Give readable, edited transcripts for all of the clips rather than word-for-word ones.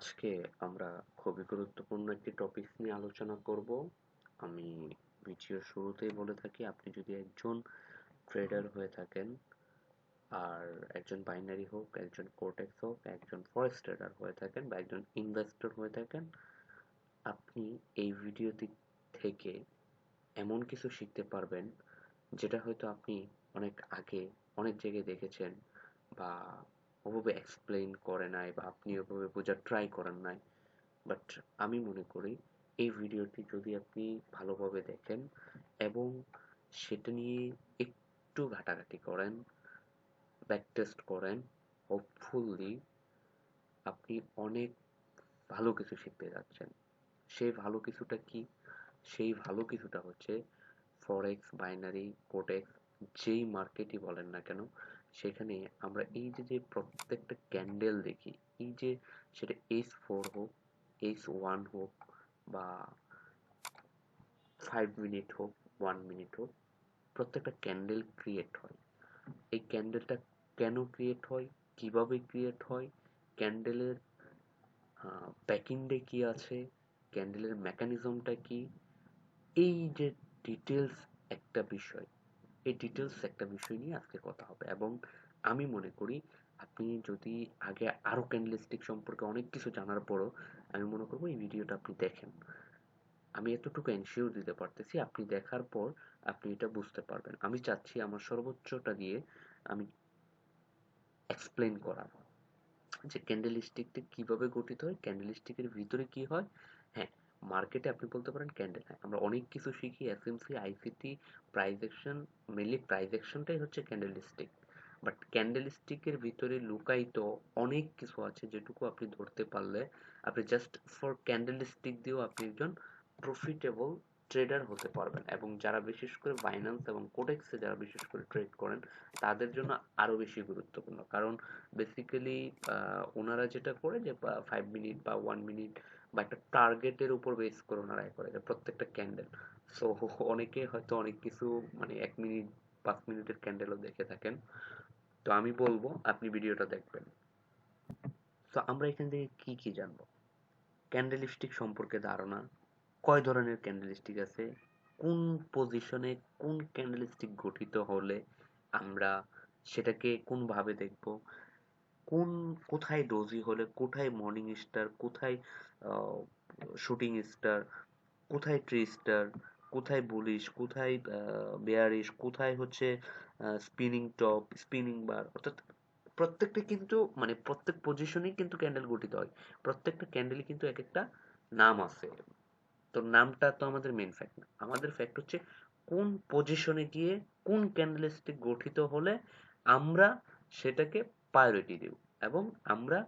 আজকে আমরা খুবই গুরুত্বপূর্ণ একটি টপিক নিয়ে আলোচনা করব। আমি ভিডিওর শুরুতেই বলে থাকি, আপনি যদি একজন ট্রেডার হয়ে থাকেন, আর একজন বাইনারি হোক, একজন কোটেক্স হোক, একজন ফরেক্স ট্রেডার হয়ে থাকেন বা একজন ইনভেস্টর হয়ে থাকেন, আপনি এই ভিডিওটি থেকে এমন কিছু শিখতে পারবেন যেটা হয়তো আপনি অনেক আগে অনেক জায়গায় দেখেছেন বা ওভাবে এক্সপ্লেইন করে নাই বা আপনি ওভাবে বোঝার ট্রাই করেন নাই। বাট আমি মনে করি এই ভিডিওটি যদি আপনি ভালোভাবে দেখেন এবং সেটা নিয়ে একটু ঘাটাঘাটি করেন, ব্যাক টেস্ট করেন, হোপফুলি আপনি অনেক ভালো কিছু শিখতে যাচ্ছেন। সেই ভালো কিছুটা কি? সেই ভালো কিছুটা হচ্ছে ফরেক্স, বাইনারি, কোটেক্স, যেই মার্কেটই বলেন না কেন, সেখানে আমরা এই যে প্রত্যেকটা ক্যান্ডেল দেখি, এই যে সেটা H4 হোক, H1 হোক বা 5 মিনিট হোক, 1 মিনিট হোক, প্রত্যেকটা ক্যান্ডেল ক্রিয়েট হয়। এই ক্যান্ডেলটা কেন ক্রিয়েট হয়, কিভাবে ক্রিয়েট হয়, ক্যান্ডেলের ব্যাকএন্ডে কি আছে, ক্যান্ডেলের মেকানিজমটা কি, এই যে ডিটেলস একটা বিষয়, এই ডিটেলস একটা বিষয় নিয়ে আজকে কথা হবে। এবং আমি মনে করি আপনি যদি আগে আরো ক্যান্ডেলস্টিক সম্পর্কে অনেক কিছু জানার পরও আমি মনে করবো এই ভিডিওটা আপনি দেখেন। আমি এতটুকু এনশিওর দিতে পারতেছি, আপনি দেখার পর আপনি এটা বুঝতে পারবেন। আমি চাচ্ছি আমার সর্বোচ্চটা দিয়ে আমি এক্সপ্লেন করার যে ক্যান্ডেল স্টিকটা কিভাবে গঠিত হয়, ক্যান্ডেল স্টিকের ভিতরে কি হয়। হ্যাঁ, মার্কেটে আপনি বলতে পারেন ক্যান্ডেল, হ্যাঁ আমরা অনেক কিছু শিখি, SMC, ICT, price action, mainly price অ্যাকশনটাই হচ্ছে ক্যান্ডেল স্টিক। বাট ক্যান্ডেল স্টিকের ভিতরে লুকায়িত অনেক কিছু আছে যেটুকু আপনি ধরতে পারলে আপনি জাস্ট ফর ক্যান্ডেল স্টিক দিয়েও আপনি একজন প্রফিটেবল ট্রেডার হতে পারবেন। এবং যারা বিশেষ করে বাইন্যান্স এবং কোডেক্সে যারা বিশেষ করে ট্রেড করেন তাদের জন্য আরো বেশি গুরুত্বপূর্ণ। কারণ বেসিক্যালি ওনারা যেটা করে যে 5 মিনিট বা 1 মিনিট বা একটা টার্গেটের উপর বেস করে ওনারা করে যে প্রত্যেকটা ক্যান্ডেল। সো অনেকে হয়তো অনেক কিছু মানে 1 মিনিট 5 মিনিটের ক্যান্ডেলও দেখে থাকেন। তো আমি বলবো আপনি ভিডিওটা দেখবেন। তো আমরা এখান থেকে কি কি জানবো? ক্যান্ডেলস্টিক সম্পর্কে ধারণা, কয় ধরনের ক্যান্ডেলস্টিক আছে, কোন পজিশনে কোন ক্যান্ডেলস্টিক গঠিত হলে আমরা সেটাকে কোনভাবে দেখব, কোন কোথায় ডোজি হলে, কোথায় মর্নিং স্টার, কোথায় শুটিং স্টার, কোথায় ট্রি স্টার, কোথায় বুলিশ, কোথায় বেয়ারিশ, কোথায় হচ্ছে স্পিনিং টপ, স্পিনিং বার, অর্থাৎ প্রত্যেকটা কিন্তু মানে প্রত্যেক পজিশনেই কিন্তু ক্যান্ডেল গঠিত হয়। প্রত্যেকটা ক্যান্ডেলই কিন্তু এক একটা নাম আছে। তো নামটা তো আমাদের মেন ফ্যাক্ট না, আমাদের ফ্যাক্ট হচ্ছে কোন পজিশনে গিয়ে কোন ক্যান্ডেলস্টিক গঠিত হলে আমরা সেটাকে প্রায়োরিটি দেব এবং আমরা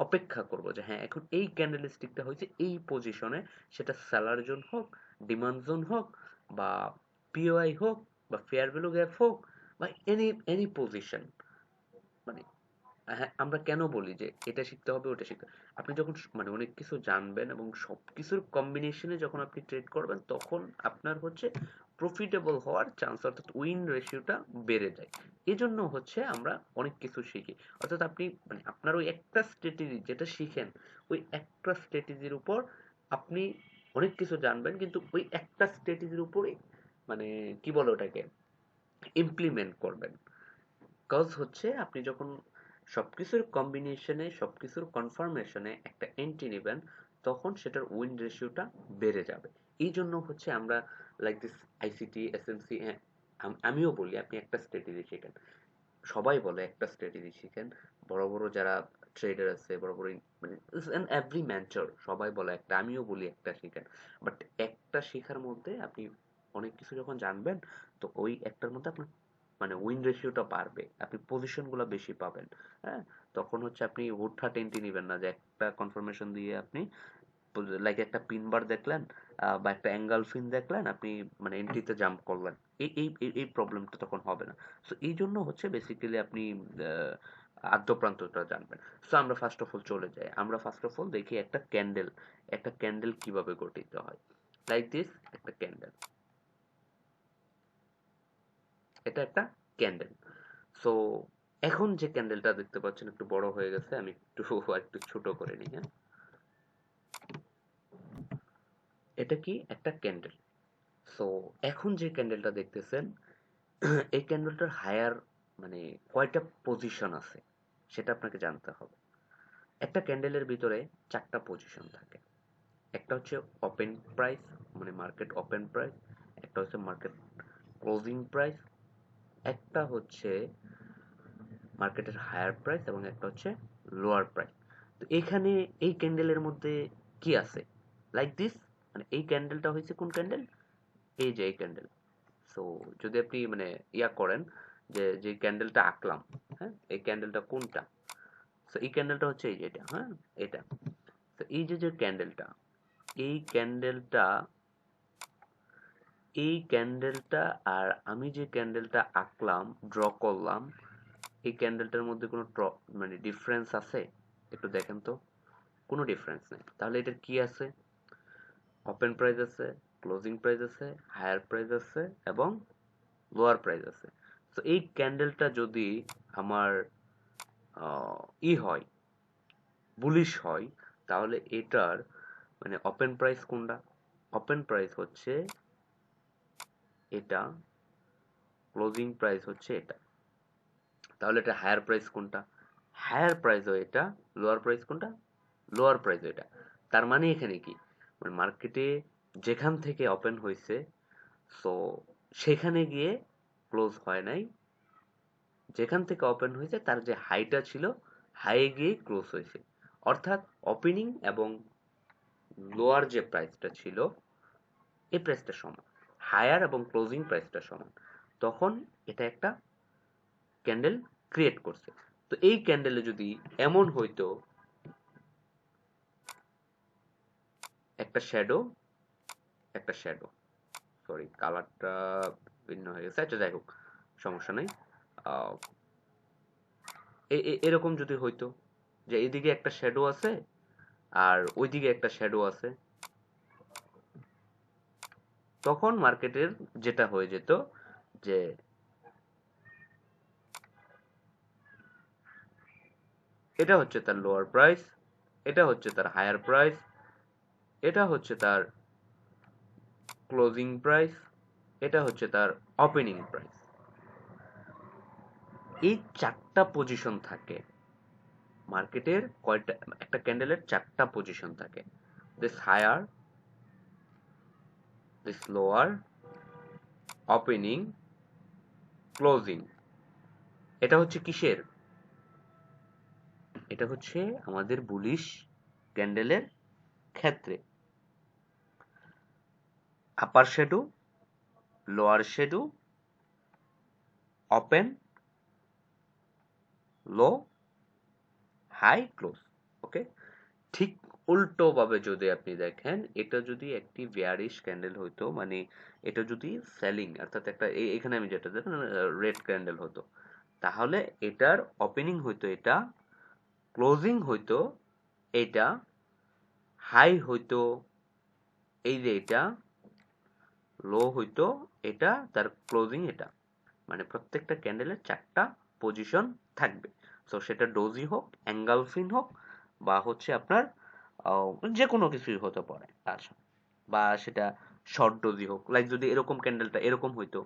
অপেক্ষা করব যে হ্যাঁ এখন এই ক্যান্ডেলস্টিকটা হয়েছে এই পজিশনে, সেটা সেলার জোন হোক, ডিমান্ড জোন হোক বা পিওআই হোক বা ফেয়ার ভ্যালু গ্যাপ হোক বা এনি এনি পজিশন। মানে হ্যাঁ, আমরা কেন বলি যে এটা শিখতে হবে ওটা শিখতে হবে? আপনি যখন মানে অনেক কিছু জানবেন এবং সবকিছুর কম্বিনেশনে যখন আপনি ট্রেড করবেন তখন আপনার হচ্ছে প্রফিটেবল হওয়ার চান্স অর্থাৎ উইন রেশিওটা বেড়ে যায়। এজন্য হচ্ছে আমরা অনেক কিছু শিখি। অর্থাৎ আপনি মানে আপনার ওই একটা স্ট্র্যাটেজি যেটা শিখেন, ওই একটা স্ট্র্যাটেজির উপর আপনি অনেক কিছু জানবেন, কিন্তু ওই একটা স্ট্র্যাটেজির উপরে মানে কি বলে ওটাকে ইমপ্লিমেন্ট করবেন। কজ হচ্ছে আপনি যখন সবকিছুর কম্বিনেশনে সবকিছুর কনফার্মেশনে একটা এন্ট্রি নেবেন তখন সেটার উইন রেশিওটা বেড়ে যাবে। এই জন্য হচ্ছে আমরা লাইক দিস আইসিটি, এসএমসি, আমিও বলি আপনি একটা স্ট্র্যাটেজি শেখেন। সবাই বলে একটা স্ট্র্যাটেজি শিখেন। বড় বড় যারা ট্রেডার আছে, বড় বড় মানে এভরি ম্যানচার সবাই বলে একটা, আমিও বলি একটা শিখেন। বাট একটা শেখার মধ্যে আপনি অনেক কিছু যখন জানবেন তো ওই একটার মধ্যে আপনার মানে উইন রেশিওটা বাড়বে, আপনি পজিশন গুলো বেশি পাবেন। হ্যাঁ, তখন হচ্ছে আপনি হুটহাট এন্ট্রি নিবেন না যে একটা কনফার্মেশন দিয়ে আপনি লাইক একটা পিন বার দেখলেন বা একটা অ্যাঙ্গেল ফিন দেখলেন, আপনি মানে এন্ট্রিতে জাম্প করলেন, এই এই এই প্রবলেমটা তখন হবে না। সো এই জন্য হচ্ছে বেসিক্যালি আপনি আদ্যপ্রান্তটা জানবেন। সো আমরা ফার্স্ট অফ অল চলে যাই, আমরা ফার্স্ট অফ অল দেখি একটা ক্যান্ডেল, একটা ক্যান্ডেল কিভাবে গঠিত হয়। লাইক দিস একটা ক্যান্ডেল, এটা একটা ক্যান্ডেল। সো এখন যে ক্যান্ডেলটা দেখতে পাচ্ছেন একটু বড় হয়ে গেছে, আমি একটু একটু ছোট করে নিই। হ্যাঁ, এটা কি একটা ক্যান্ডেল। সো এখন যে ক্যান্ডেলটা দেখতেছেন এই ক্যান্ডেলটার হায়ার মানে কয়টা পজিশন আছে সেটা আপনাকে জানতে হবে। একটা ক্যান্ডেলের ভিতরে 4টা পজিশন থাকে। একটা হচ্ছে ওপেন প্রাইস, মানে মার্কেট ওপেন প্রাইস, একটা হচ্ছে মার্কেট ক্লোজিং প্রাইস, একটা হচ্ছে মার্কেটের হায়ার প্রাইস এবং একটা হচ্ছে লোয়ার প্রাইস। তো এখানে এই ক্যান্ডেলের মধ্যে কি আছে লাইক দিস, মানে এই ক্যান্ডেলটা হয়েছে কোন ক্যান্ডেল, এই যে এই ক্যান্ডেল। সো যদি আপনি মানে ইয়া করেন যে যে ক্যান্ডেলটা আঁকলাম, হ্যাঁ এই ক্যান্ডেলটা কোনটা, সো এই ক্যান্ডেলটা হচ্ছে এই যে এটা, হ্যাঁ এটা। তো এই যে যে ক্যান্ডেলটা, এই ক্যান্ডেলটা এই ক্যান্ডেলটা আর আমি যে ক্যান্ডেলটা আঁকলাম, ড্র করলাম, এই ক্যান্ডেলটার মধ্যে কোনো মানে ডিফারেন্স আছে? একটু দেখেন তো। কোনো ডিফারেন্স নেই। তাহলে এটার কি আছে? ওপেন প্রাইস আছে, ক্লোজিং প্রাইস আছে, হায়ার প্রাইস আছে এবং লোয়ার প্রাইস আছে। তো এই ক্যান্ডেলটা যদি আমার হয়, বুলিশ হয়, তাহলে এটার মানে ওপেন প্রাইস কোনটা? ওপেন প্রাইস হচ্ছে এটা, ক্লোজিং প্রাইস হচ্ছে এটা। তাহলে এটা হায়ার প্রাইস কোনটা? হায়ার প্রাইসও এটা। লোয়ার প্রাইস কোনটা? লোয়ার প্রাইসও এটা। তার মানে এখানে কি, মানে মার্কেটে যেখান থেকে ওপেন হয়েছে, সো সেখানে গিয়ে ক্লোজ হয় নাই, যেখান থেকে ওপেন হয়েছে তার যে হাইটা ছিল, হাইয়ে গিয়ে ক্লোজ হয়েছে। অর্থাৎ ওপেনিং এবং লোয়ার যে প্রাইসটা ছিল এই প্রাইসটা সমান, হায়ার এবং ক্লোজিং প্রাইসটা সমান, তখন এটা একটা ক্যান্ডেল ক্রিয়েট করছে। তো এই ক্যান্ডেলে যদি এমন হইতো একটা শ্যাডো, একটা শ্যাডো, সরি কালারটা ভিন্ন হয়ে গেছে, আচ্ছা যাই হোক সমস্যা নাই। আহ, এরকম যদি হইতো যে এইদিকে একটা শ্যাডো আছে আর ওইদিকে একটা শ্যাডো আছে, তখন মার্কেটের যেটা হয়ে যেত যে এটা হচ্ছে তার লোয়ার প্রাইস, এটা হচ্ছে তার হায়ার প্রাইস, এটা হচ্ছে তার ক্লোজিং প্রাইস, এটা হচ্ছে তার ওপেনিং প্রাইস। এই 4টা পজিশন থাকে মার্কেটের। কয়টা? একটা ক্যান্ডেলের 4টা পজিশন থাকে। This higher, this lower, opening, closing. এটা হচ্ছে কিসের? এটা হচ্ছে আমাদের বুলিশ ক্যান্ডেলের ক্ষেত্রে। Upper shadow, lower shadow, open, low, high, close. Okay. ঠিক উল্টো ভাবে যদি আপনি দেখেন, এটা যদি একটি বেয়ারিশ ক্যান্ডেল হইতো, মানে এটা যদি সেলিং অর্থাৎ একটা এখানে আমি যেটা দেখেন রেড ক্যান্ডেল হতো, তাহলে এটার ওপেনিং হইতো এটা, ক্লোজিং হইতো এটা, হাই হইতো এই যে এটা, লো হইতো এটা, তার ক্লোজিং এটা। মানে প্রত্যেকটা ক্যান্ডেলের 4টা পজিশন থাকবে। সো সেটা ডোজি হোক, এঙ্গালফিন হোক, বা হচ্ছে আপনার যে কোনো কিছুই হতে পারে। আচ্ছা, বা সেটা শর্ট ডোজি হোক, লাইক যদি এরকম ক্যান্ডেলটা এরকম হইতো,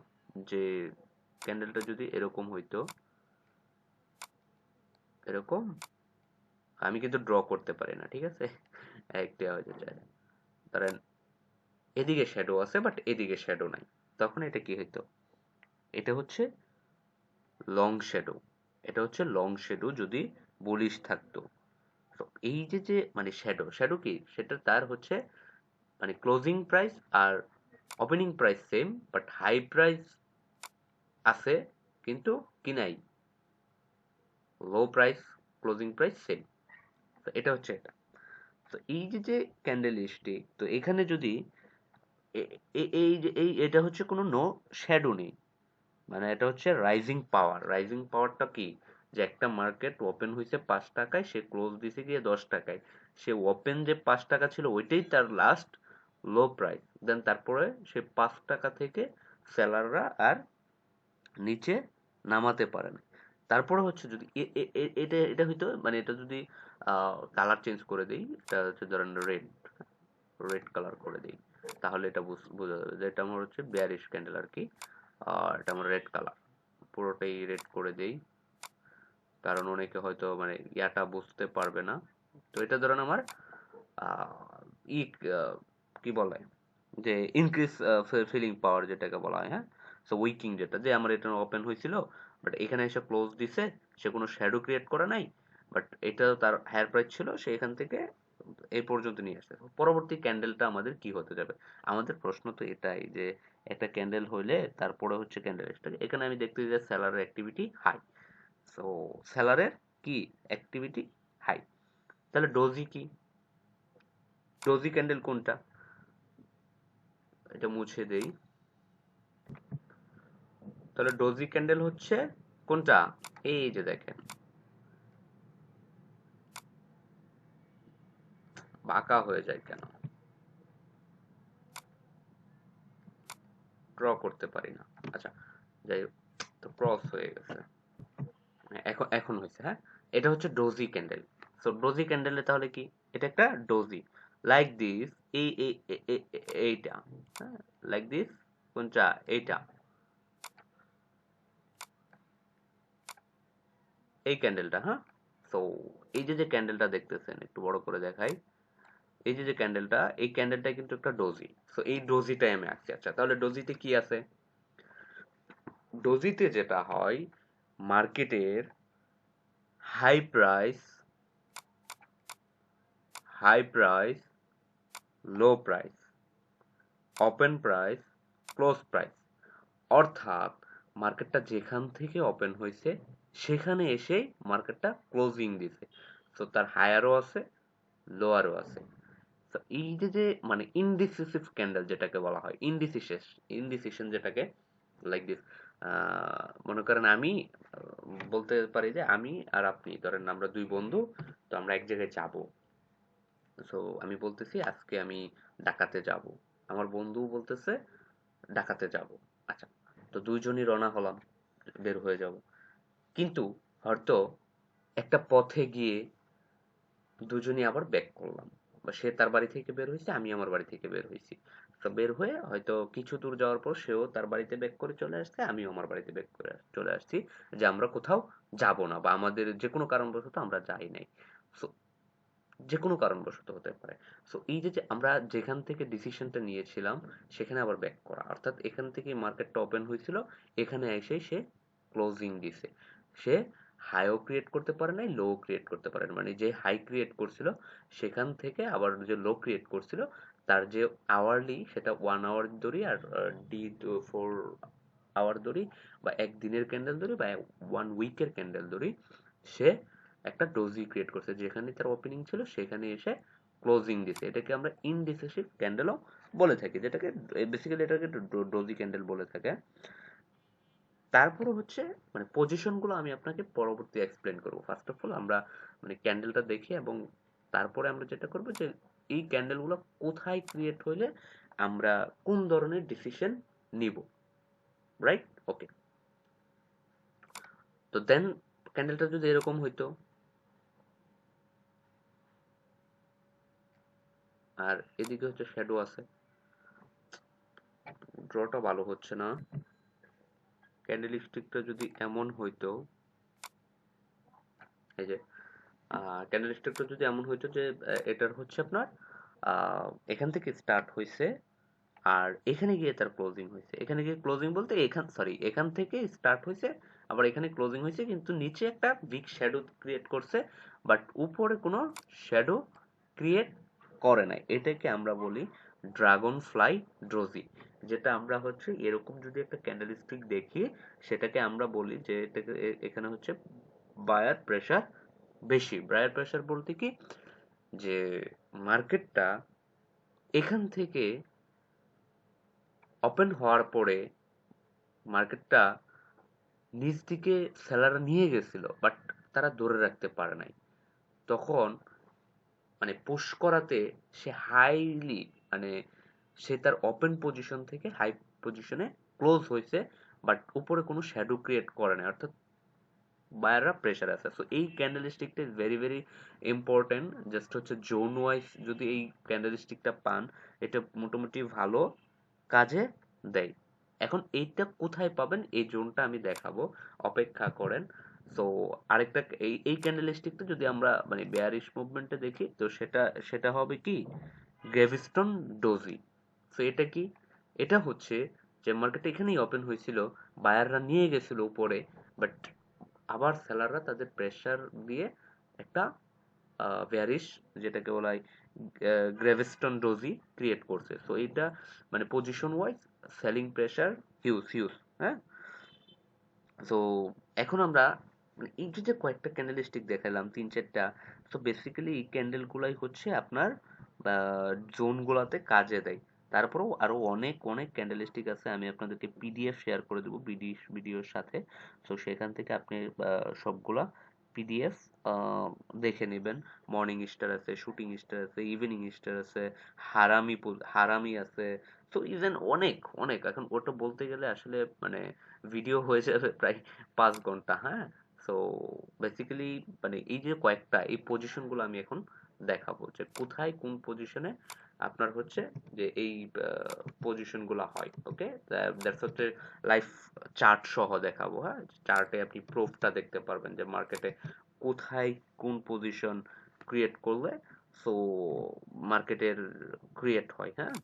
যে ক্যান্ডেলটা যদি এরকম হইতো, এরকম, আমি কিন্তু ড্র করতে পারি না, ঠিক আছে, একটা হয়ে যায়, ধরেন এদিকে শ্যাডো আছে বাট এদিকে শ্যাডো নাই, তখন এটা কি হইতো? এটা হচ্ছে লং শ্যাডো। এটা হচ্ছে লং শ্যাডো যদি বুলিশ থাকতো। তো এই যে যে মানে শ্যাডো, শ্যাডো কি সেটা তার হচ্ছে মানে ক্লোজিং প্রাইস আর opening price same, but high price আছে কিন্তু কি নাই, low price, closing price same. তো এটা হচ্ছে এটা। তো এই যে যে ক্যান্ডেল স্টিক, তো এখানে যদি এই যে এটা হচ্ছে কোনো নো শ্যাডো নেই, মানে এটা হচ্ছে রাইজিং পাওয়ার। রাইজিং পাওয়ারটা কি, যে একটা মার্কেট ওপেন হয়েছে 5 টাকায়, সে ক্লোজ দিছে গিয়ে 10 টাকায়, সে ওপেন যে 5 টাকা ছিল ওইটাই তার লাস্ট লো প্রাইস, দেন তারপরে সে 5 টাকা থেকে সেলাররা আর নিচে নামাতে পারে না। তারপরে হচ্ছে যদি এটা এটা হইতো, মানে এটা যদি কালার চেঞ্জ করে দেই, এটা হচ্ছে ধরেন রেড, রেড কালার করে দেই, তাহলে এটা বোঝা যাবে যে এটা আমার হচ্ছে বেয়ারিশ ক্যান্ডেল আর কি। আর এটা আমার রেড কালার, পুরোটাই রেড করে দেই, কারণ অনেকে হয়তো মানে ইয়াটা বুঝতে পারবে না। তো এটা ধরেন আমার আহ, ই কি বলে যে ইনক্রিজ ফিলিং পাওয়ার যেটাকে বলা হয়, হ্যাঁ। সো উইকিং যেটা যে আমার এটা ওপেন হয়েছিল, বাট এখানে এসে ক্লোজ দিছে, সে কোনো শ্যাডো ক্রিয়েট করে নাই, বাট এটা তার হায়ার প্রাইস ছিল, সে এখান থেকে এই পর্যন্ত নিয়ে আসছে। পরবর্তী ক্যান্ডেলটা আমাদের কি হতে যাবে? আমাদের প্রশ্ন তো এটাই যে একটা ক্যান্ডেল হইলে তারপরে হচ্ছে ক্যান্ডেল স্টক, এখানে আমি দেখতে যে সেলারের অ্যাক্টিভিটি হাই। সো সেলারের কি অ্যাক্টিভিটি হাই, তাহলে ডোজি কি, ডোজি ক্যান্ডেল কোনটা, এটা মুছে দেই। তাহলে ডোজি ক্যান্ডেল হচ্ছে কোনটা, এই যে দেখেন, বাঁকা হয়ে যায় কেন, ড্র করতে পারি না। আচ্ছা, যাই হোক, তো ক্রস হয়ে গেছে, এখন এখন হয়েছে, হ্যাঁ। এটা হচ্ছে ডোজি ক্যান্ডেল। সো ডোজি ক্যান্ডেলে তাহলে কি, এটা একটা ডোজি লাইক দিস, এই এইটা, হ্যাঁ, লাইক দিস, কোনটা, এইটা, এই ক্যান্ডেলটা, হ্যাঁ। সো এই যে যে ক্যান্ডেলটা দেখতেছেন, একটু বড় করে দেখাই, এই যে যে ক্যান্ডেলটা, এই ক্যান্ডেলটা কিন্তু একটা ডোজি। সো এই ডোজিটাই আমি আঁকছি। আচ্ছা, তাহলে ডোজিতে কি আছে? ডোজিতে যেটা হয়, মার্কেটের high price, high price, low price, open price, close price, অর্থাৎ মার্কেটটা যেখান থেকে ওপেন হয়েছে সেখানে এসে মার্কেটটা ক্লোজিং দিছে। তো তার হায়ারও আছে, লোয়ারও আছে। তো এই যে যে মানে ইনডিসিসিভ ক্যান্ডেল যেটাকে বলা হয়, ইনডিসিশন যেটাকে, লাইক দিস, মনে করেন আমি বলতে পারি যে আমি আর আপনি ধরেন আমরা দুই বন্ধু, তো আমরা এক জায়গায় যাব। সো আমি বলতেছি আজকে আমি ঢাকাতে যাব, আমার বন্ধু বলতেছে ঢাকাতে যাব। আচ্ছা, তো দুইজনই রওনা হলাম, বের হয়ে যাব, কিন্তু হয়তো একটা পথে গিয়ে দুজনই আবার ব্যাক করলাম, বা সে তার বাড়ি থেকে বের হয়েছে, আমি আমার বাড়ি থেকে বের হয়েছি। তো বের হয়ে হয়তো কিছু দূর যাওয়ার পর সেও তার বাড়িতে ব্যাক করে চলে আসছে, আমিও আমার বাড়িতে ব্যাক করে চলে আসছি, যে আমরা কোথাও যাব না, বা আমাদের যে কোনো কারণবশত আমরা যাই নাই। সো যে কোনো কারণবশত হতে পারে। সো এই যে যে আমরা যেখান থেকে ডিসিশনটা নিয়েছিলাম সেখানে আবার ব্যাক করা, অর্থাৎ এখান থেকে মার্কেটটা ওপেন হয়েছিল, এখানে এসে সে ক্লোজিং দিছে, সে হাইও ক্রিয়েট করতে পারে নাই, লো ক্রিয়েট করতে পারে না, মানে যে হাই ক্রিয়েট করছিল সেখান থেকে আবার যে লো ক্রিয়েট করছিল, তার যে আওয়ারলি সেটা 1 আওয়ার ধরি, আর ডি 4 আওয়ার ধরি, বা একদিনের ক্যান্ডেল ধরি, বা 1 উইকের ক্যান্ডেল ধরি, সে একটা ডোজি ক্রিয়েট করছে, যেখানে তার ওপেনিং ছিল সেখানে এসে ক্লোজিং দিছে, এটাকে আমরা ইনডিসিসিভ ক্যান্ডেলও বলে থাকি, যেটাকে বেসিক্যালি এটাকে ডোজি ক্যান্ডেল বলে থাকে। তারপরে হচ্ছে মানে পজিশন গুলো আমি আপনাকে পরবর্তী এক্সপ্লেন করব। ফার্স্ট অফ অল আমরা মানে ক্যান্ডেলটা দেখি, এবং তারপরে আমরা যেটা করব যে এই ক্যান্ডেল গুলো কোথায় ক্রিয়েট হইলে আমরা কোন ধরনের ডিসিশন নিব, রাইট? ওকে, তো দেন ক্যান্ডেলটা যদি এরকম হইতো, আর এদিকে হচ্ছে শ্যাডো আছে, ড্রটা ভালো হচ্ছে না, ক্যান্ডেল স্টিকটা যদি এমন হইতো, এই যে ক্যান্ডেল স্টিকটা যদি এমন হইতো যে এটার হচ্ছে আপনার এখান থেকে স্টার্ট হয়েছে, আর এখানে গিয়ে তার ক্লোজিং হয়েছে, এখানে গিয়ে ক্লোজিং বলতে এখান থেকে স্টার্ট হয়েছে, আবার এখানে ক্লোজিং হয়েছে, কিন্তু নিচে একটা বিগ শ্যাডো ক্রিয়েট করছে, বাট উপরে কোনো শ্যাডো ক্রিয়েট করে নাই, এটাকে আমরা বলি ড্রাগন ফ্লাই ড্রোজি। যেটা আমরা হচ্ছে এরকম যদি একটা ক্যান্ডেল স্টিক দেখি, সেটাকে আমরা বলি যে এটাকে এখানে হচ্ছে বায়ার প্রেসার বেশি। বায়ার প্রেসার বলতে কি, যে মার্কেটটা এখান থেকে ওপেন হওয়ার পরে মার্কেটটা নিচ দিকে সেলাররা নিয়ে গেছিল, বাট তারা ধরে রাখতে পারে নাই, তখন মানে পুশ করাতে সে হাইলি মানে সে তার ওপেন পজিশন থেকে হাই পজিশনে ক্লোজ হয়েছে, বাট উপরে কোনো শ্যাডো ক্রিয়েট করে নাই, অর্থাৎ বায়াররা প্রেশার আছে। সো এই ক্যান্ডেল স্টিকটা is very very important. Just হচ্ছে জোন ওয়াইজ যদি এই ক্যান্ডেল স্টিকটা পান, এটা মোটামুটি ভালো কাজে দেয়। এখন এইটা কোথায় পাবেন এই জোনটা আমি দেখাবো, অপেক্ষা করেন। সো আরেকটা এই ক্যান্ডেল স্টিকটা যদি আমরা মানে বেয়ারিশ মুভমেন্টে দেখি, তো সেটা সেটা হবে কি গ্রেভিস্টোন ডোজি। সো এটা কি? এটা হচ্ছে যে মার্কেট এখানেই ওপেন হয়েছিল, বায়াররা নিয়ে গেছিল উপরে, বাট আবার সেলাররা তাদের প্রেসার দিয়ে একটা বেয়ারিশ, যেটাকে বলা হয় গ্রেভিস্টোন ডোজি ক্রিয়েট করছে। সো এটা মানে position wise selling pressure huge huge. হ্যাঁ, সো এখন আমরা মানে এই যে কয়েকটা ক্যান্ডেল স্টিক দেখালাম, 3-4টা, সো বেসিক্যালি এই ক্যান্ডেল গুলাই হচ্ছে আপনার জোন গুলাতে কাজে দেয়। তারপরেও আরো অনেক অনেক ক্যান্ডেল স্টিক আছে, আমি আপনাদেরকে পিডিএফ শেয়ার করে দেবো ভিডিওর সাথে। সো সেখান থেকে আপনি সবগুলা পিডিএফ দেখে নেবেন। মর্নিং স্টার আছে, শুটিং স্টার আছে, ইভিনিং স্টার আছে, হারামি আছে। তো ইভেন অনেক অনেক, এখন ওটা বলতে গেলে আসলে মানে ভিডিও হয়ে যাবে প্রায় 5 ঘন্টা। হ্যাঁ, সো বেসিক্যালি মানে এই যে কয়েকটা এই পজিশন গুলো আমি এখন দেখাবো যে কোথায় কোন পজিশনে আপনার হচ্ছে যে এই পজিশন গুলো হয়। ওকে, দ্যাটস হচ্ছে লাইভ চার্ট সহ দেখাবো। হ্যাঁ, চার্টে আপনি প্রুফটা দেখতে পারবেন যে মার্কেটে কোথায় কোন পজিশন ক্রিয়েট করলে সো মার্কেটের ক্রিয়েট হয়। হ্যাঁ,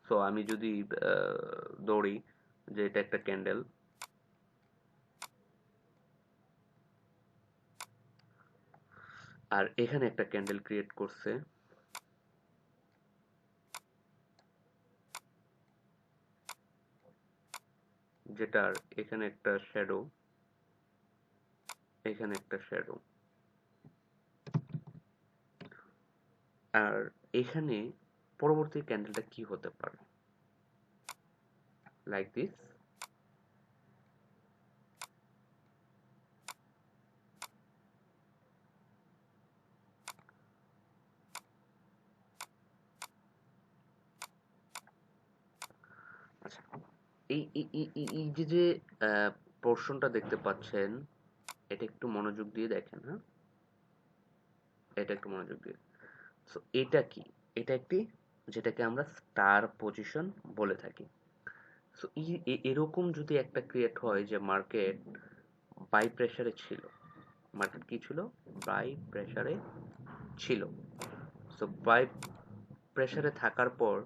সো আমি যদি দৌড়ি যে এটা একটা ক্যান্ডেল, আর এখানে একটা ক্যান্ডেল ক্রিয়েট করছে, যেটার এখানে একটা শ্যাডো, এখানে একটা শ্যাডো, আর এখানে পরবর্তী ক্যান্ডেলটা কি হতে পারে, লাইক দিস। আচ্ছা, এই যে পোর্শনটা দেখতে পাচ্ছেন, এটা একটু মনোযোগ দিয়ে দেখেন। হ্যাঁ, এটা একটু মনোযোগ দিয়ে। সো এটা কি? এটা একটি, যেটাকে আমরা স্টার পজিশন বলে থাকি। সো এরকম যদি একটা ক্রিয়েট হয় যে মার্কেট বাই প্রেসারে ছিল, মার্কেট কি ছিল? বাই প্রেসারে ছিল। সো বাই প্রেসারে থাকার পর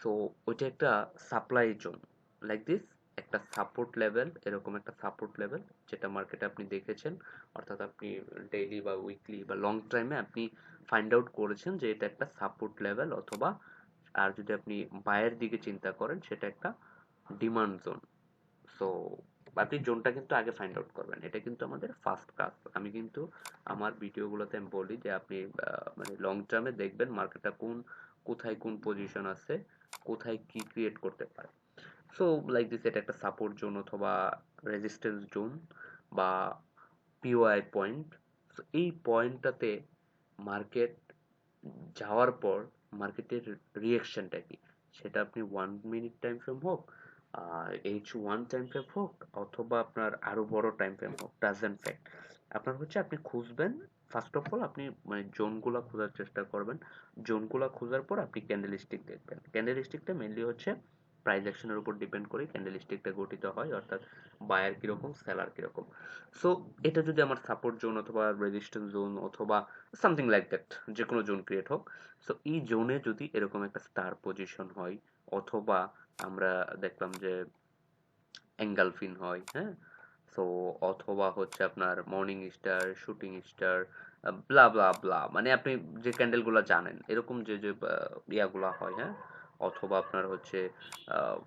সো ওইটা একটা সাপ্লাই জোন, লাইক দিস, একটা সাপোর্ট লেভেল, এরকম একটা সাপোর্ট লেভেল যেটা মার্কেটে আপনি দেখেছেন, অর্থাৎ আপনি ডেইলি বা উইকলি বা লং টাইমে আপনি ফাইন্ড আউট করেছেন যে এটা একটা সাপোর্ট লেভেল, অথবা আর যদি আপনি বায়ের দিকে চিন্তা করেন সেটা একটা ডিমান্ড জোন। সো আপনি জোনটা কিন্তু আগে ফাইন্ড আউট করবেন, এটা কিন্তু আমাদের ফার্স্ট কাজ। আমি কিন্তু আমার ভিডিওগুলোতে আমি বলি যে আপনি মানে লং টার্মে দেখবেন মার্কেটটা কোথায় কোন পজিশন আছে, কোথায় কি ক্রিয়েট করতে পারে। সো লাইক দিস, এটা একটা সাপোর্ট জোন অথবা রেজিস্ট্যান্স জোন বা পিওআই পয়েন্ট। সো এই পয়েন্টটাতে মার্কেট যাওয়ার পর মার্কেটের রিঅ্যাকশনটা কি, সেটা আপনি 1 মিনিট টাইম ফ্রেম হোক, H1 টাইম ফ্রেম হোক, অথবা আপনার আরো বড় টাইম ফ্রেম হোক, ডাজেন্ট ফ্যাক্ট। আপনার হচ্ছে আপনি খুঁজবেন, ফার্স্ট অফ অল আপনি মানে জোনগুলা খোঁজার চেষ্টা করবেন। জোনগুলা খোঁজার পর আপনি ক্যান্ডেল স্টিক দেখবেন। ক্যান্ডেল স্টিকটা মেনলি হচ্ছে প্রাইস অ্যাকশনের উপর ডিপেন্ড করে ক্যান্ডেল স্টিকটা গঠিত হয়, অর্থাৎ বায়ার কিরকম, সেলার কিরকম। সো এটা যদি আমার সাপোর্ট জোন অথবা রেজিস্ট্যান্স জোন অথবা সামথিং লাইক দ্যাট, যে কোনো জোন ক্রিয়েট হোক, সো এই জোনে যদি এরকম একটা স্টার পজিশন হয়, অথবা আমরা দেখলাম যে এঙ্গালফিন হয়, হ্যাঁ, সো অথবা হচ্ছে আপনার মর্নিং স্টার, শুটিং স্টার, ব্লা ব্লা ব্লা, মানে আপনি যে ক্যান্ডেল গুলা জানেন, এরকম যে যে ইয়াগুলা হয়, হ্যাঁ, অথবা আপনার হচ্ছে আহ,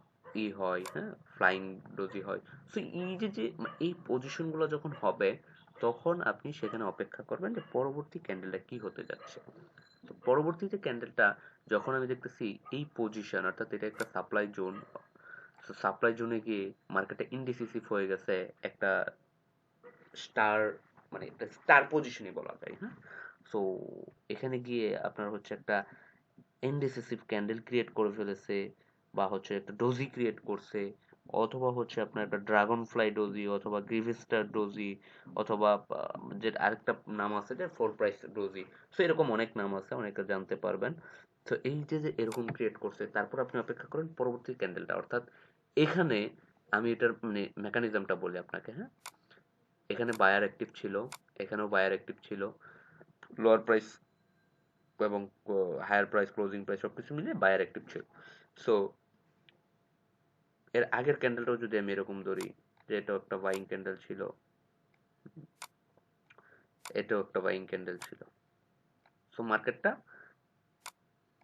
হয়, হ্যাঁ, ফ্লাইং ডোজি হয়। সো এই যে এই পজিশন গুলো যখন হবে, তখন আপনি সেখানে অপেক্ষা করবেন যে পরবর্তী ক্যান্ডেলটা কি হতে যাচ্ছে। তো পরবর্তীতে ক্যান্ডেলটা যখন আমি দেখতেছি এই পজিশন, অর্থাৎ এটা একটা সাপ্লাই জোন, তো সাপ্লাই জোনে গিয়ে মার্কেটে ইনডিসিসিভ হয়ে গেছে একটা স্টার, মানে একটা স্টার পজিশনই বলা যায়। হ্যাঁ, সো এখানে গিয়ে আপনার হচ্ছে একটা ইনডিসিসিভ ক্যান্ডেল ক্রিয়েট করে ফেলেছে, বা হচ্ছে একটা ডোজি ক্রিয়েট করছে, অথবা হচ্ছে আপনার একটা ড্রাগন ফ্লাই ডোজি, অথবা গ্রিভিস্টার ডোজি, অথবা যে আরেকটা নাম আছে যে ফোর প্রাইস ডোজি। সো এরকম অনেক নাম আছে, অনেকে জানতে পারবেন। তো এই যে এরকম ক্রিয়েট করছে, তারপর আপনি অপেক্ষা করেন পরবর্তী ক্যান্ডেলটা। অর্থাৎ এখানে আমি এটার মানে মেকানিজমটা বলি আপনাকে, হ্যাঁ। এখানে বায়ার অ্যাক্টিভ ছিল, এখানেও বায়ার অ্যাক্টিভ ছিল, লোয়ার প্রাইস এবং হায়ার প্রাইস, ক্লোজিং প্রাইস সবকিছু মিলিয়ে বায়ার অ্যাক্টিভ ছিল। সো এর আগের ক্যান্ডেলটাও যদি আমি এরকম ধরি, যে এটাও একটা বাইং ক্যান্ডেল ছিল, এটাও একটা বাইং ক্যান্ডেল ছিল। সো মার্কেটটা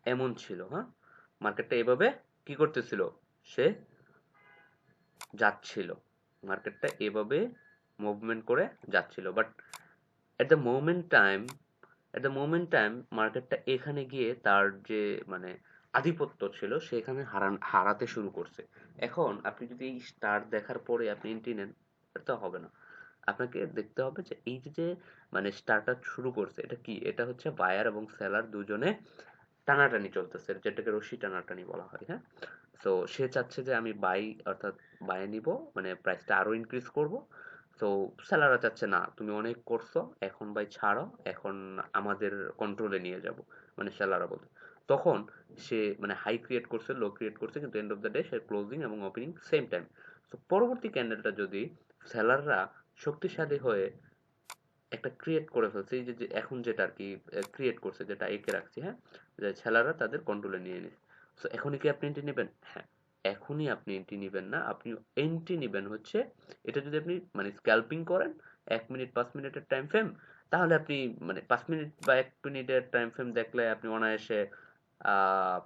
এমন ছিল, হ্যাঁ, মার্কেটটা এভাবে কি করতেছিল, সে যাচ্ছিল, মার্কেটটা এভাবে মুভমেন্ট করে যাচ্ছিল। But at the moment time মার্কেটটা এখানে গিয়ে তার যে মানে আধিপত্য ছিল সেখানে হারাতে শুরু করছে। এখন আপনি যদি এই স্টার দেখার পরে আপনি এন্ট্রি নেন, এটা হবে না। আপনাকে দেখতে হবে যে এই যে মানে স্টারটা শুরু করছে, এটা কি, এটা হচ্ছে বায়ার এবং সেলার দুজনে টানাটানি চলতেছে, যেটাকে রশি টানাটানি বলা হয়, হ্যাঁ। তো সে চাচ্ছে যে আমি বাই, অর্থাৎ বাই নিব, মানে প্রাইসটা আরো ইনক্রিজ করব। তো সেলাররা চাচ্ছে না, তুমি অনেক করছো, এখন ভাই ছাড়ো, এখন আমাদের কন্ট্রোলে নিয়ে যাব, মানে সেলাররা বলতে। তখন সে মানে হাই ক্রিয়েট করছে, লো ক্রিয়েট করছে, কিন্তু end of the day say closing এবং ওপেনিং সেম টাইম। তো পরবর্তী ক্যান্ডেলটা যদি সেলাররা শক্তিশালী হয়ে একটা ক্রিয়েট করে ফেলছে, এই যে এখন যেটা আর কি ক্রিয়েট করছে, যেটা এঁকে রাখছি, হ্যাঁ, যে ছেলেরা তাদের কন্ট্রোলে নিয়ে নিচ্ছে। সো এখনই কি আপনি এন্ট্রি নেবেন? হ্যাঁ, এখনই আপনি এন্ট্রি নেবেন না, আপনি এন্ট্রি নেবেন হচ্ছে এটা যদি আপনি মানে স্ক্যাল্পিং করেন 1 মিনিট 5 মিনিটের টাইম ফ্রেম, তাহলে আপনি মানে 5 মিনিট বা 1 মিনিটের টাইম ফ্রেম দেখলে আপনি অনায়াসে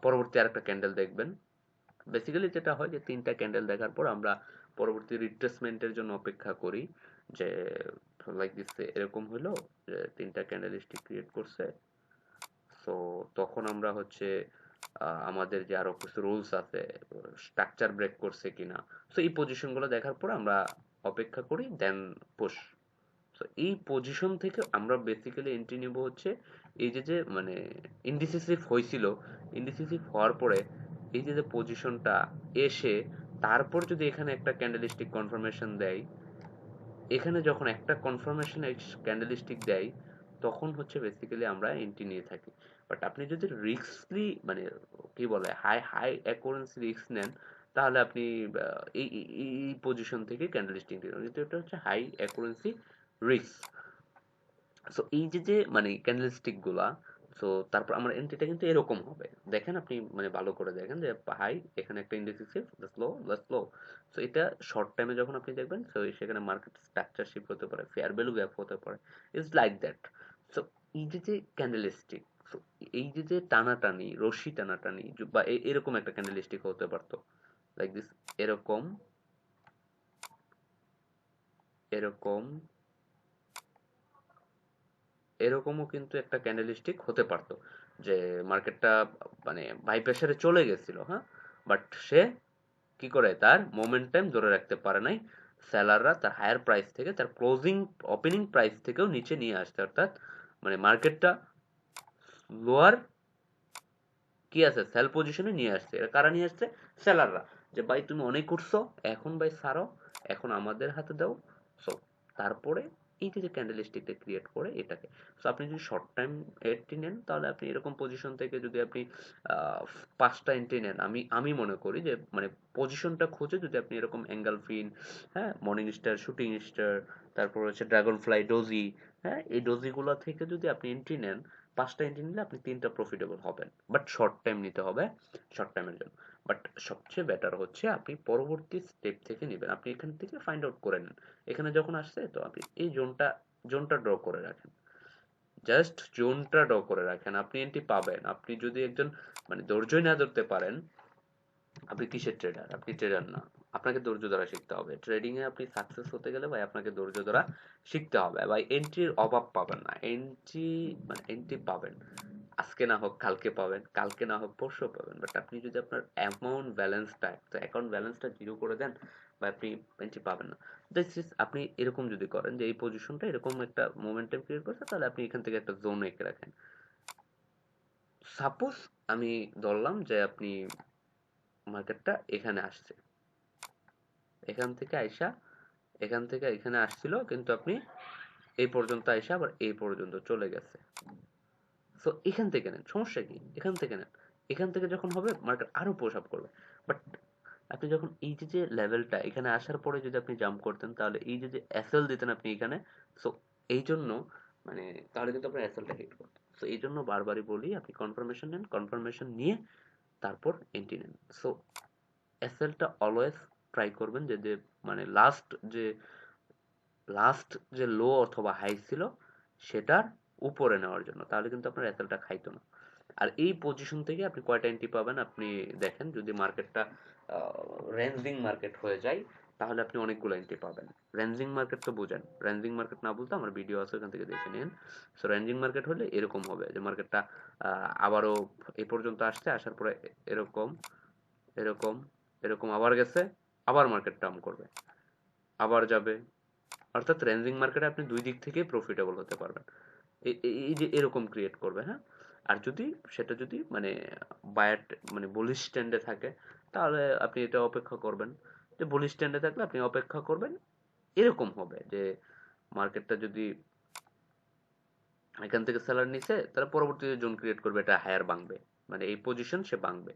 পরবর্তী আরেকটা ক্যান্ডেল দেখবেন। বেসিক্যালি যেটা হয় যে 3টা ক্যান্ডেল দেখার পর আমরা পরবর্তী রিট্রেসমেন্টের জন্য অপেক্ষা করি, যে লাইক দিস, এরকম হলো যে 3টা ক্যান্ডেল স্টিক ক্রিয়েট করছে। সো তখন আমরা হচ্ছে আমাদের যে আরো কিছু রুলস আছে, স্ট্রাকচার ব্রেক করছে কিনা, সো এই পজিশনগুলো দেখার পর আমরা অপেক্ষা করি, দেন পুশ। সো এই পজিশন থেকে আমরা বেসিক্যালি এন্ট্রি নিব হচ্ছে এই যে মানে ইনডিসিসিভ হয়েছিল, ইনডিসিসিভ হওয়ার পরে এই যে পজিশনটা এসে তারপর যদি এখানে একটা ক্যান্ডেলস্টিক কনফার্মেশন দেয়, এখানে যখন একটা কনফার্মেশন ক্যান্ডেলস্টিক দেয়, তখন হচ্ছে বেসিক্যালি আমরা এন্ট্রি নিয়ে থাকি। বাট আপনি যদি রিস্কলি মানে কি বলে হাই হাই অ্যাকুরেন্সি রিস্ক নেন, তাহলে আপনি এই পজিশন থেকে ক্যান্ডেলস্টিক দিন, কিন্তু এটা হচ্ছে হাই অ্যাকুরেন্সি রিস্ক। সো এই যে মানে ক্যান্ডেলস্টিক গুলা, সো তারপর আমার এন্ট্রিটা কিন্তু এরকম হবে, দেখেন আপনি মানে ভালো করে দেখেন যে হাই, এখানে একটা ইন্ডিসিসিভ, স্লো। সো এটা শর্ট টাইমে যখন আপনি দেখবেন, সো সেখানে মার্কেট স্ট্রাকচার শিফট হতে পারে, ফেয়ার ভ্যালু গ্যাপ হতে পারে, ইটস লাইক দ্যাট। সো এই যে ক্যান্ডেলস্টিক, সো এই যে টানাটানি, রশি টানাটানি, বা এরকম একটা ক্যান্ডেলস্টিক হতে পারতো, লাইক দিস, এরকম, এরকম, এরকমও কিন্তু একটা ক্যান্ডেলস্টিক হতে পারতো, যে মার্কেটটা মানে বাই প্রেসারে চলে গেছিল, হ্যাঁ, বাট সে কি করে তার মোমেন্টাম ধরে রাখতে পারে নাই, সেলাররা তার হায়ার প্রাইস থেকে তার ক্লোজিং ওপেনিং প্রাইস থেকেও নিচে নিয়ে আসছে, অর্থাৎ মানে মার্কেটটা লোয়ার কি আছে সেল পজিশনে নিয়ে আসছে। এরা কারা নিয়ে আসছে? সেলাররা, যে ভাই তুমি অনেক উঠছো, এখন ভাই ছাড়ো, এখন আমাদের হাতে দাও। সো তারপরে এই যে ক্যান্ডেল স্টিকটা ক্রিয়েট করে এটাকে, সো আপনি যদি শর্ট টাইম এন্ট্রি নেন, তাহলে আপনি এরকম পজিশন থেকে যদি আপনি 5টা এন্ট্রি নেন, আমি মনে করি যে মানে পজিশনটা খুঁজে যদি আপনি এরকম অ্যাঙ্গেল ফিন, হ্যাঁ, মর্নিং স্টার, শুটিং স্টার, তারপর হচ্ছে ড্রাগন ফ্লাই ডোজি, হ্যাঁ, এই ডোজিগুলো থেকে যদি আপনি এন্ট্রি নেন, 5টা এন্ট্রি নিলে আপনি 3টা প্রফিটেবল হবেন, বাট শর্ট টাইম নিতে হবে, শর্ট টাইমের জন্য। বাট সবচেয়ে বেটার হচ্ছে আপনি পরবর্তী স্টেপ থেকে নেবেন, আপনি এখান থেকে ফাইন্ড আউট করে নেন, এখানে যখন আসছে তো আপনি এই জোনটা ড্র করে রাখেন, জাস্ট জোনটা ড্র করে রাখেন, আপনি এন্ট্রি পাবেন। আপনি যদি একজন মানে ধৈর্যই না ধরতে পারেন, আপনি কিসের ট্রেডার? আপনি ট্রেডার না। আপনাকে ধৈর্য ধরা শিখতে হবে। ট্রেডিং এ আপনি সাকসেস হতে গেলে ভাই আপনাকে ধৈর্য ধরা শিখতে হবে। ভাই এন্ট্রির অভাব পাবেন না। এন্ট্রি মানে এন্ট্রি পাবেন। আজকে না হোক কালকে পাবেন, কালকে না হোক পরশু পাবেন। বাট আপনি যদি আপনার অ্যামাউন্ট ব্যালেন্সটা, তো অ্যাকাউন্ট ব্যালেন্সটা জিরো করে দেন, বা আপনি এন্ট্রি পাবেন না। দিস ইজ, আপনি এরকম যদি করেন যে এই পজিশনটা এরকম একটা মোমেন্টাম ক্রিয়েট করছে, তাহলে আপনি এখান থেকে একটা জোন এঁকে রাখেন। সাপোজ আমি ধরলাম যে আপনি মার্কেটটা এখানে আসছে, এখান থেকে আইসা এখান থেকে এখানে আসছিল, কিন্তু আপনি এই পর্যন্ত আইসা আবার এই পর্যন্ত চলে গেছে। সো এখান থেকে নেন, সমস্যা কি, এখান থেকে নেন। এখান থেকে যখন হবে মার্কেট আরো পুশ আপ করবে। বাট আপনি যখন এই যে লেভেলটা এখানে আসার পরে যদি আপনি জাম্প করতেন, তাহলে এই যে এসএল দিতেন আপনি এখানে। সো এই জন্য মানে তাহলে কিন্তু আপনার এসএলটা হিট করতো। সো এই জন্য বারবারই বলি আপনি কনফার্মেশন নেন, কনফার্মেশন নিয়ে তারপর এন্ট্রি নেন। সো এসএলটা অলওয়েজ ট্রাই করবেন যে যে মানে লাস্ট যে লো অথবা হাই ছিল সেটার উপরে নেওয়ার জন্য, তাহলে কিন্তু আপনার এসএলটা খাইতো না। আর এই পজিশন থেকে আপনি কয়টা এন্ট্রি পাবেন আপনি দেখেন, যদি মার্কেটটা রেঞ্জিং মার্কেট হয়ে যায় তাহলে আপনি অনেকগুলো এন্ট্রি পাবেন। রেঞ্জিং মার্কেট তো বোঝেন, রেঞ্জিং মার্কেট না বলতে আমার ভিডিও আছে, ওখান থেকে দেখে নিন। সো রেঞ্জিং মার্কেট হলে এরকম হবে যে মার্কেটটা আবারও এই পর্যন্ত আসছে, আসার পরে এরকম এরকম এরকম আবার গেছে, আবার মার্কেট টার্ম করবে, আবার যাবে। অর্থাৎ রেঞ্জিং মার্কেটে আপনি দুই দিক থেকে প্রফিটেবল হতে পারবেন। এই যে এরকম ক্রিয়েট করবে, হ্যাঁ। আর যদি সেটা যদি মানে বায়ার মানে বুলিশ ট্রেন্ডে থাকে, তাহলে আপনি এটা অপেক্ষা করবেন। যে বুলিশ ট্রেন্ডে থাকলে আপনি অপেক্ষা করবেন, এরকম হবে যে মার্কেটটা যদি এখান থেকে সেলার নিছে, তাহলে পরবর্তীতে জোন ক্রিয়েট করবে, এটা হায়ার ভাঙবে, মানে এই পজিশন সে ভাঙবে।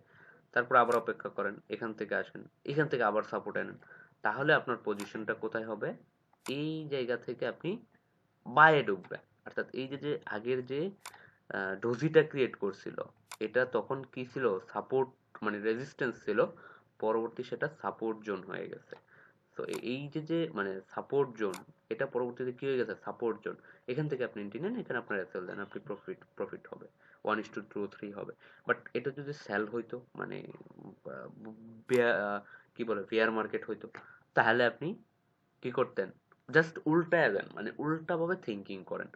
তারপর আবার অপেক্ষা করেন, এখান থেকে আসেন, এখান থেকে আবার সাপোর্ট আনেন, তাহলে আপনার পজিশনটা কোথায় হবে, এই জায়গা থেকে আপনি বায়ে ঢুকবেন। অর্থাৎ এই যে আগের যে ডোজিটা ক্রিয়েট করছিল, এটা তখন কি ছিল, সাপোর্ট মানে রেজিস্ট্যান্স ছিল, পরবর্তী সেটা সাপোর্ট জোন হয়ে গেছে। তো এই যে মানে সাপোর্ট জোন, এটা পরবর্তীতে কি হয়ে গেছে, সাপোর্ট জোন। এখান থেকে আপনি এন্ট্রি নেন, এখানে আপনার এসএল দেন, আপনি প্রফিট হবে 1:2 3 হবে। বাট এটা যদি সেল হইতো মানে কি বলে বেয়ার মার্কেট হইতো, তাহলে আপনি কি করতেন, জাস্ট উল্টায় দেন, মানে উল্টাভাবে থিঙ্কিং করেন।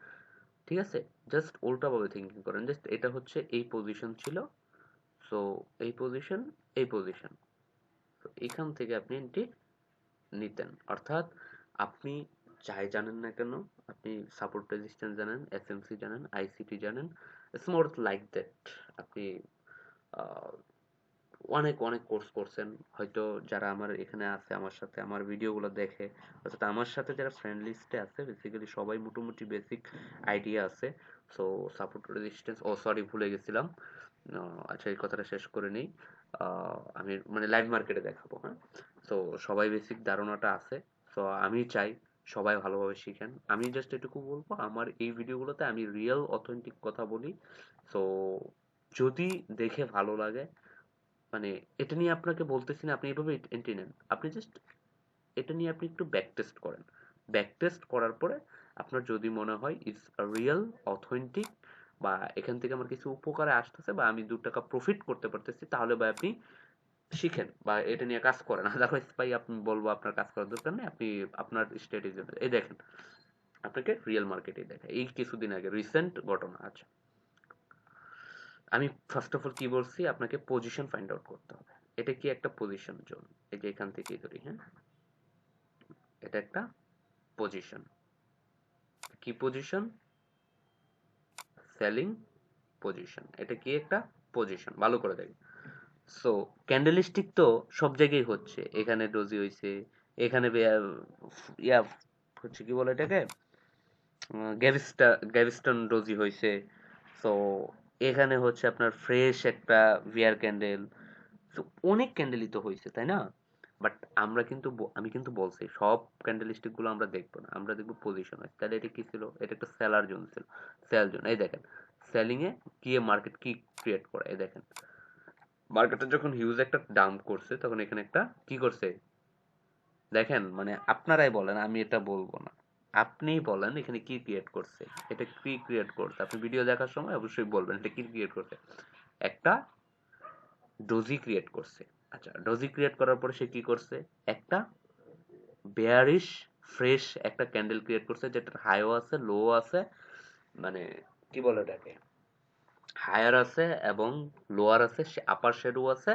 ঠিক আছে, জাস্ট উল্টাভাবে থিঙ্কিং করেন। জাস্ট এটা হচ্ছে এই পজিশন ছিল, সো এই পজিশন, এই পজিশন, তো এখান থেকে আপনি এন্ট্রি নিতেন। অর্থাৎ আপনি যাই জানেন না কেন, আপনি সাপোর্ট রেজিস্ট্যান্স জানেন, এসএমসি জানেন, আইসিটি জানেন, ইটস মোর লাইক দ্যাট। আপনি আহ, অনেক অনেক কোর্স করছেন হয়তো, যারা আমার এখানে আছে আমার সাথে আমার ভিডিওগুলো দেখে, অর্থাৎ আমার সাথে যারা ফ্রেন্ড লিস্টে আছে বেসিক্যালি সবাই মোটামুটি বেসিক আইডিয়া আছে। সো সাপোর্ট রেজিস্ট্যান্স, ও সরি ভুলে গেছিলাম, আচ্ছা এই কথাটা শেষ করে নেই। আমি মানে লাইভ মার্কেটে দেখাবো, হ্যাঁ। সো সবাই বেসিক ধারণাটা আছে। সো আমি চাই সবাই ভালোভাবে শিখেন। আমি জাস্ট এটুকু বলবো, আমার এই ভিডিওগুলোতে আমি রিয়েল অথেন্টিক কথা বলি। সো যদি দেখে ভালো লাগে, মানে এটা নিয়ে আপনাকে বলতেছি না আপনি এভাবে এন্ট্রি নেন, আপনি জাস্ট এটা নিয়ে আপনি একটু ব্যাক টেস্ট করেন। ব্যাক টেস্ট করার পরে আপনার যদি মনে হয় ইটস রিয়েল অথেন্টিক, বা এখান থেকে আমার কিছু উপকারে আসতেছে, বা আমি 2 টাকা প্রফিট করতে পারতেছি, তাহলে ভাই আপনি শিখেন বা এটা নিয়ে কাজ করেন। আদারওয়াইজ ভাই আপনি বলবো আপনার কাজ করার দরকার নেই, আপনি আপনার স্ট্র্যাটেজি এই দেখেন, আপনাকে রিয়েল মার্কেটে দেখে এই কিছুদিন আগে রিসেন্ট ঘটনা আছে। আমি ফার্স্ট অফ অল কি বলছি, আপনাকে পজিশন ফাইন্ড আউট করতে হবে। এটা কি একটা পজিশন জোন, এই যে এখান থেকেই ধরি, হ্যাঁ, এটা একটা পজিশন। কি পজিশন, সেলিং পজিশন। এটা কি একটা পজিশন, ভালো করে দেখেন। সো ক্যান্ডেলস্টিক তো সব জায়গায় হচ্ছে, এখানে ডোজি হইছে, এখানে ইয়া হচ্ছে কি বলে এটাকে, গ্যাভিস্টন ডোজি হইছে। সো এখানে হচ্ছে আপনার ফ্রেশ একটা ভিয়ার ক্যান্ডেল। তো অনেক ক্যান্ডেলই তো হয়েছে, তাই না? বাট আমরা কিন্তু আমি কিন্তু বলছি সব ক্যান্ডেলস্টিক গুলো আমরা দেখবো না, আমরা দেখবো পজিশন হয়। তাহলে এটা কি ছিল, এটা একটা সেলার জোন ছিল, সেল জোন। এই দেখেন সেলিং এ গিয়ে মার্কেট কি ক্রিয়েট করে, এই দেখেন মার্কেটে যখন হিউজ একটা ডাম্প করছে তখন এখানে একটা কি করছে দেখেন, মানে আপনারাই বলেন, আমি এটা বলবো না, আপনিই বলেন এখানে কি ক্রিয়েট করছে, এটা কি ক্রিয়েট করছে, আপনি ভিডিও দেখার সময় অবশ্যই বলবেন এটা কি ক্রিয়েট করছে। একটা ডোজি ক্রিয়েট করছে। আচ্ছা, ডোজি ক্রিয়েট করার পরে সে কি করছে, একটা বেয়ারিশ ফ্রেশ একটা ক্যান্ডেল ক্রিয়েট করছে, যেটার হাইও আছে, লো আছে, মানে কি বলে এটাকে, হায়ার আছে এবং লোয়ার আছে, আপার শ্যাডো আছে,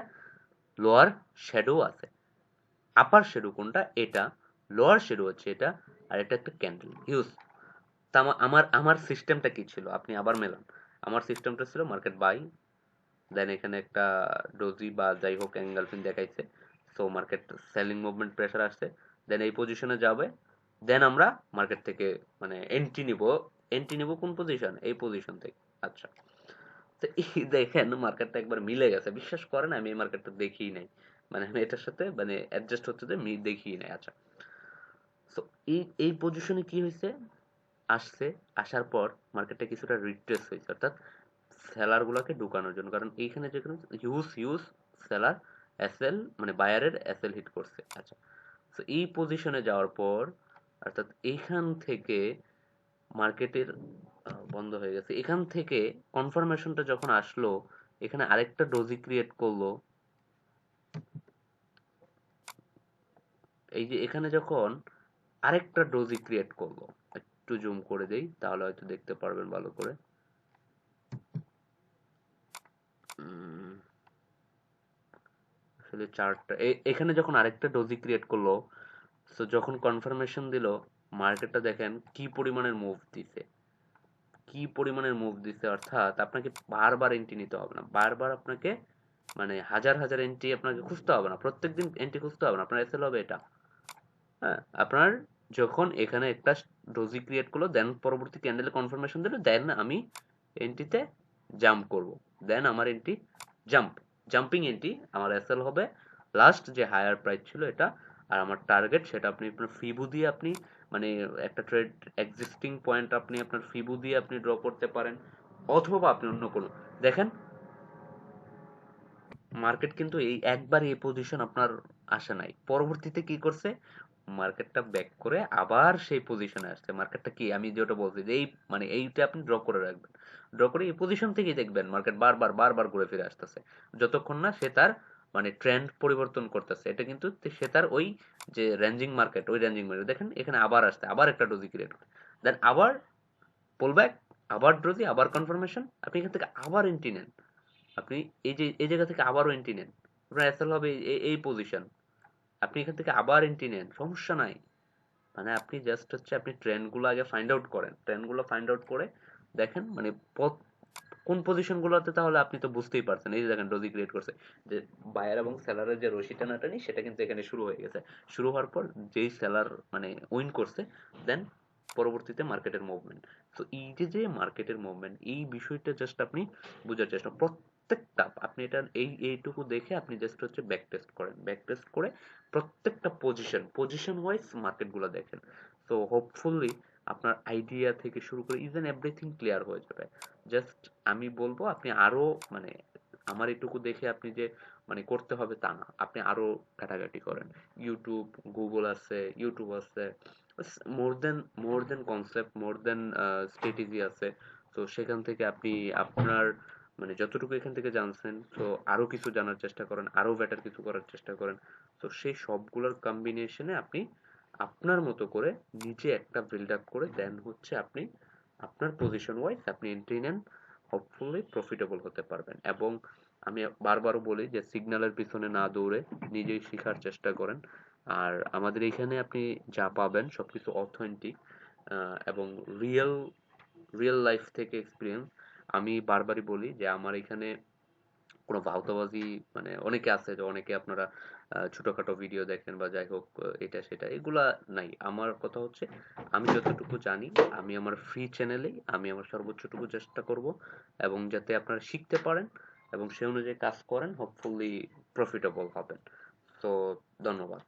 লোয়ার শ্যাডো আছে। আপার শ্যাডো কোনটা, এটা, লোয়ার শ্যাডো হচ্ছে এটা, আর এটা একটা ক্যান্ডেল হিউজ। তা আমার আমার সিস্টেমটা কি ছিল আপনি আবার মেলান। আমার সিস্টেমটা ছিল মার্কেট বাই, দেন এখানে একটা ডোজি বা যাই হোক অ্যাঙ্গেল দেখাইছে, so market selling movement pressure আসছে, দেন এই পজিশনে যাবে, দেন আমরা মার্কেট থেকে মানে এন্ট্রি নিব কোন পজিশন, এই পজিশন থেকে। আচ্ছা, তো এই দেখেন মার্কেটটা একবার মিলে গেছে, বিশ্বাস করেন আমি এই মার্কেটটা দেখিই নাই, মানে আমি এটার সাথে মানে অ্যাডজাস্ট হচ্ছে যে দেখিই নাই। আচ্ছা, সো এই পজিশনে কি হয়েছে, আসছে, আসার পর মার্কেটটা কিছুটা রিট্রেস হয়েছে, অর্থাৎ সেলার গুলাকে ঢুকানোর জন্য, কারণ এইখানে যেখানে হিউজ হিউজ সেলার এসএল মানে বায়ারের এসএল হিট করছে। আচ্ছা, তো এই পজিশনে যাওয়ার পর অর্থাৎ এইখান থেকে মার্কেটের বন্ধ হয়ে গেছে, এখান থেকে কনফার্মেশনটা যখন আসলো, এখানে আরেকটা ডোজি ক্রিয়েট করলো। এই যে এখানে যখন আরেকটা ডোজি ক্রিয়েট করলো, একটু জুম করে দেই তাহলে হয়তো দেখতে পারবেন ভালো করে। আসলে চার্টটা এখানে যখন আরেকটা ডোজি ক্রিয়েট করলো, তো যখন কনফার্মেশন দিল, মার্কেটটা দেখেন কি পরিমাণের মুভ দিছে, কি পরিমাণের মুভ দিছে, অর্থাৎ আপনাকে বারবার এন্ট্রি নিতে হবে না, বারবার আপনাকে মানে হাজার হাজার এন্ট্রি আপনাকে খুঁজতে হবে না, প্রত্যেকদিন এন্ট্রি খুঁজতে হবে না, আপনার এসএল হবে এটা। হ্যাঁ, আপনার যখন এখানে একটা ডোজি ক্রিয়েট করলো, দেন পরবর্তী ক্যান্ডেলে কনফার্মেশন দিল, দেন আমি এন্ট্রিতে জাম্প করব, দেন আমার এন্ট্রি জাম্পিং এন্ট্রি, আমার এসএল হবে লাস্ট যে হায়ার প্রাইস ছিল এটা, আর আমার টার্গেট সেটা আপনি আপনার ফিবু দিয়ে আপনি মানে একটা ট্রেড এক্সিস্টিং পয়েন্ট আপনি আপনার ফিবু দিয়ে আপনি ড্র করতে পারেন, অথবা আপনি অন্য কোনো দেখেন মার্কেট কিন্তু এই একবার এই পজিশন আপনার আসে নাই, পরবর্তীতে কি করছে, মার্কেটটা ব্যাক করে আবার সেই পজিশনে আসছে। মার্কেটটা কি আমি যেটা বলছি যে এই মানে এইটা আপনি ড্র করে রাখবেন, ড্র করে এই পজিশন থেকেই দেখবেন মার্কেট বারবার বারবার ঘুরে ফিরে আসতেছে, যতক্ষণ না সে তার মানে ট্রেন্ড পরিবর্তন করতেছে। এটা কিন্তু সে তার ওই যে রেঞ্জিং মার্কেট, ওই রেঞ্জিং মার্কেট দেখেন এখানে আবার আসছে, আবার একটা ডোজি ক্রিয়েট করে, দেন আবার পুল ব্যাক, আবার ডোজি, আবার কনফার্মেশন, আপনি এখান থেকে আবার এন্ট্রি নেন, আপনি এই যে এই জায়গা থেকে আবারও এন্ট্রি নেন, আপনার এসএল হবে এই পজিশন, আপনি এখান থেকে আবার এন্ট্রি নেন, সমস্যা নাই। মানে আপনি জাস্ট হচ্ছে আপনি ট্রেন্ডগুলো আগে ফাইন্ড আউট করেন, ট্রেন্ডগুলো ফাইন্ড আউট করে দেখেন মানে কোন পজিশন গুলোতে, তাহলে আপনি তো বুঝতেই পারছেন। এই যে দেখেন ডোজি ক্রিয়েট করছে, যে বায়ার এবং সেলারের যে রশি টানাটানি সেটা কিন্তু এখানে শুরু হয়ে গেছে, শুরু হওয়ার পর যেই সেলার মানে উইন করছে, দেন পরবর্তীতে মার্কেটের মুভমেন্ট। তো এই যে যে মার্কেটের মুভমেন্ট, এই বিষয়টা জাস্ট আপনি বোঝার চেষ্টা, প্রত্যেকটা আপনি এটা এইটুকু দেখে আপনি জাস্ট হচ্ছে ব্যাক টেস্ট করেন, ব্যাক টেস্ট করে প্রত্যেকটা পজিশন ওয়াইজ মার্কেটগুলো দেখেন। তো হোপফুলি আপনার আইডিয়া থেকে শুরু করে ইজ এন এভরিথিং ক্লিয়ার হয়ে যাবে। জাস্ট আমি বলবো আপনি আরো মানে আমার এটুকু দেখে আপনি যে মানে করতে হবে তা না, আপনি আরো ঘাটাঘাটি করেন, ইউটিউব, গুগল আছে, ইউটিউব আছে, মোর দেন কনসেপ্ট, মোর দেন স্ট্র্যাটেজি আছে। তো সেখান থেকে আপনি আপনার মানে যতটুকু এখান থেকে জানছেন, তো আরো কিছু জানার চেষ্টা করেন, আরো বেটার কিছু করার চেষ্টা করেন। তো সেই সবগুলোর কম্বিনেশনে আপনি আপনার মতো করে নিজে একটা বিল্ড আপ করে দেন হচ্ছে আপনি আপনার পজিশন ওয়াইজ আপনি এন্ট্রি নেন, হোপফুলি প্রফিটেবল হতে পারবেন। এবং আমি বারবারও বলি যে সিগন্যালের পিছনে না দৌড়ে নিজেই শেখার চেষ্টা করেন। আর আমাদের এখানে আপনি যা পাবেন সবকিছু অথেন্টিক এবং রিয়েল রিয়েল লাইফ থেকে এক্সপিরিয়েন্স। আমি বারবারই বলি যে আমার এখানে কোনো ভাওতাবাজি মানে অনেকে আছে যে অনেকে আপনারা ছোটখাটো ভিডিও দেখেন বা যাই হোক এটা সেটা এগুলা নাই। আমার কথা হচ্ছে আমি যতটুকু জানি আমি আমার ফ্রি চ্যানেলেই আমি আমার সর্বোচ্চটুকু চেষ্টা করব, এবং যাতে আপনারা শিখতে পারেন এবং সে অনুযায়ী কাজ করেন, হোপফুলি প্রফিটেবল হবেন। তো ধন্যবাদ।